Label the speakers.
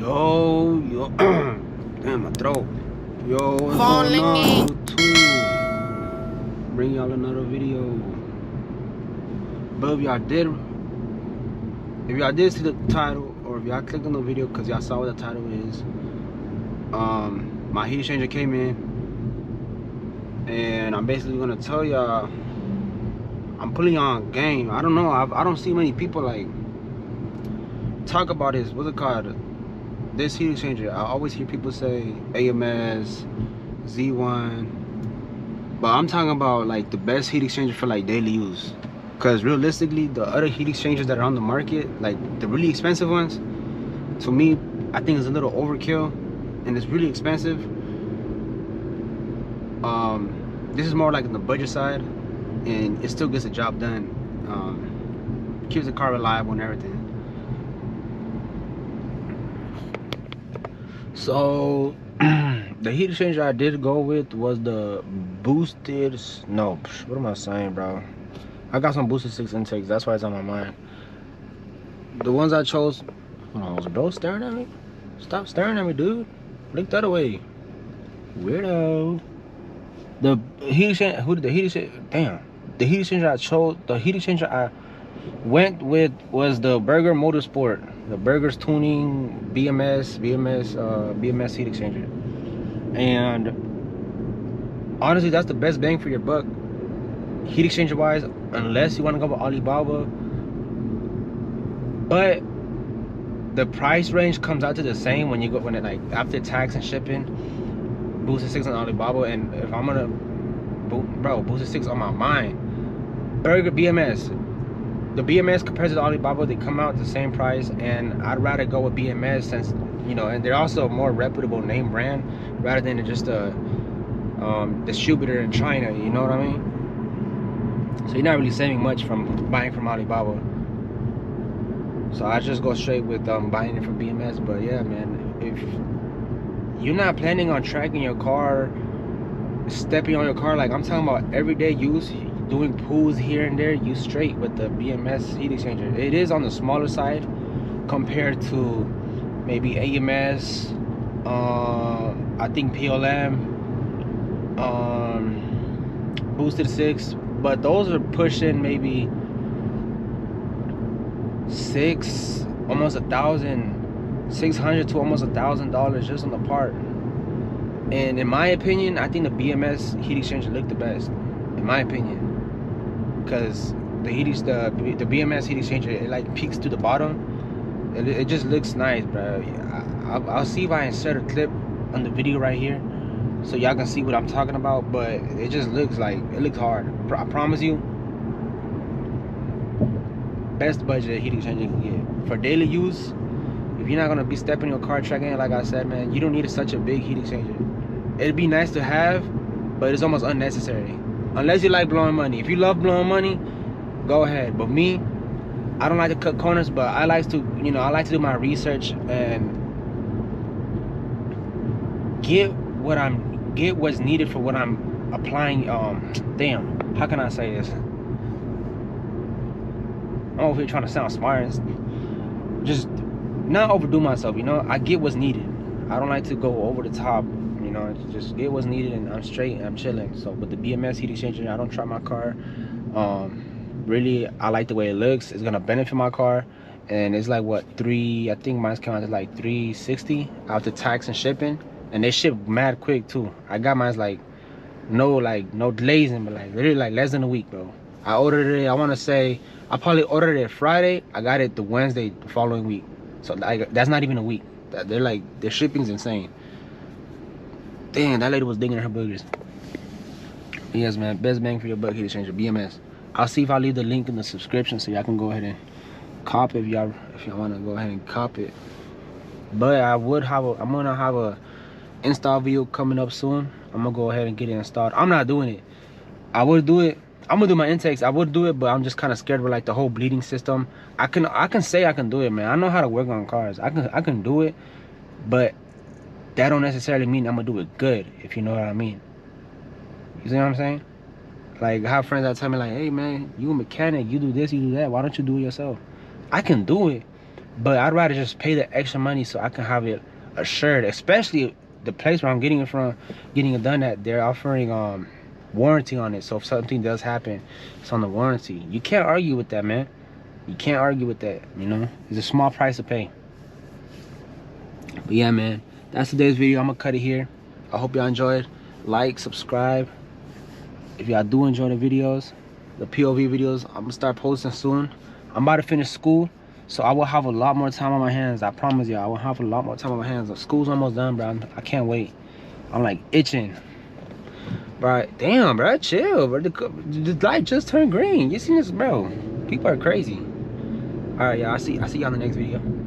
Speaker 1: Yo, damn my throat. Yo, what's going on, YouTube? Bring y'all another video. But if y'all did see the title, or if y'all clicked on the video because y'all saw what the title is, my heat exchanger came in, and I'm basically gonna tell y'all. I'm putting on game. I don't know. I don't see many people like talk about this. What's it called? This heat exchanger. I always hear people say AMS, Z1, but I'm talking about like the best heat exchanger for like daily use. Cause realistically, the other heat exchangers that are on the market, like the really expensive ones, to me, I think it's a little overkill, and it's really expensive. This is more like on the budget side, and it still gets the job done. Keeps the car reliable and everything. So the heat exchanger I did go with was the boosted. No, what am I saying, bro? I got some boosted 6 intakes. That's why it's on my mind. The ones I chose. Hold on, was bro staring at me? Stop staring at me, dude. Look the other way, weirdo. The heat exchanger. Who did the heat exchanger? Damn. The heat exchanger I chose. The heat exchanger I went with was the Burger Motorsport. The Burger's Tuning BMS heat exchanger. And honestly, that's the best bang for your buck heat exchanger wise, unless you want to go with Alibaba. But the price range comes out to the same when you go like after tax and shipping. Boosted 6 on Alibaba, and if I'm gonna Boosted 6 on my mind. Burger BMS. The BMS compared to the Alibaba, they come out the same price, and I'd rather go with BMS since, you know, and they're also a more reputable name brand rather than just a distributor in China, you know what I mean? So you're not really saving much from buying from Alibaba. So I just go straight with buying it from BMS. But yeah, man, if you're not planning on tracking your car, stepping on your car, like I'm talking about everyday use, doing pulls here and there, you straight with the BMS heat exchanger. It is on the smaller side compared to maybe AMS, I think PLM, boosted 6, but those are pushing maybe almost $600 to almost $1,000 just on the part. And in my opinion, I think the BMS heat exchanger looked the best, in my opinion, because the BMS heat exchanger, it like peaks to the bottom. It just looks nice, bro. I'll see if I insert a clip on the video right here so y'all can see what I'm talking about. But it just looks like it looks hard. I promise you, best budget heat exchanger you can get for daily use. If you're not gonna be stepping your car tracking it, like I said, man, you don't need such a big heat exchanger. It'd be nice to have, but it's almost unnecessary. Unless you like blowing money. If you love blowing money, go ahead. But me, I don't like to cut corners, but I like to, you know, I like to do my research and get what's needed for what I'm applying. Damn, how can I say this? I'm over here trying to sound smart. Just not overdo myself, you know. I get what's needed. I don't like to go over the top, you know. Just get what's needed, and I'm straight and I'm chilling. So with the BMS heat exchanger, I don't try my car. Really, I like the way it looks. It's gonna benefit my car, and it's like what, I think mine's came out to like $360 after tax and shipping, and they ship mad quick too. I got mine's like no delays in, but like literally like less than a week, bro. I ordered it, I want to say I probably ordered it Friday. I got it the Wednesday the following week. So that's not even a week. Their shipping's insane. Damn, that lady was digging her boogers. Yes, man, best bang for your buck heat exchanger, BMS. I'll see if I leave the link in the description so y'all can go ahead and cop it if y'all want to go ahead and cop it. But I'm gonna have a install video coming up soon. I'm gonna go ahead and get it installed. I'm not doing it. I would do it. I'm gonna do my intakes. I would do it, but I'm just kind of scared with like the whole bleeding system. I can say I can do it, man. I know how to work on cars. I can do it, but that don't necessarily mean I'm gonna do it good, if you know what I mean. You see what I'm saying? Like, I have friends that tell me like, hey man, you a mechanic, you do this, you do that, why don't you do it yourself? I can do it, But I'd rather just pay the extra money so I can have it assured, especially the place where I'm getting it done at. They're offering warranty on it, so if something does happen, it's on the warranty. You can't argue with that, man. You can't argue with that, you know. It's a small price to pay. But yeah, man, that's today's video. I'm gonna cut it here. I hope y'all enjoyed. Like, subscribe. If y'all do enjoy the videos, the POV videos, I'm gonna start posting soon. I'm about to finish school, so I will have a lot more time on my hands. I promise y'all, I will have a lot more time on my hands. School's almost done, bro. I can't wait. I'm like itching. Bro, damn, bro, chill, bro. The light just turned green. You seen this, bro? People are crazy. All right, y'all. I see y'all in the next video.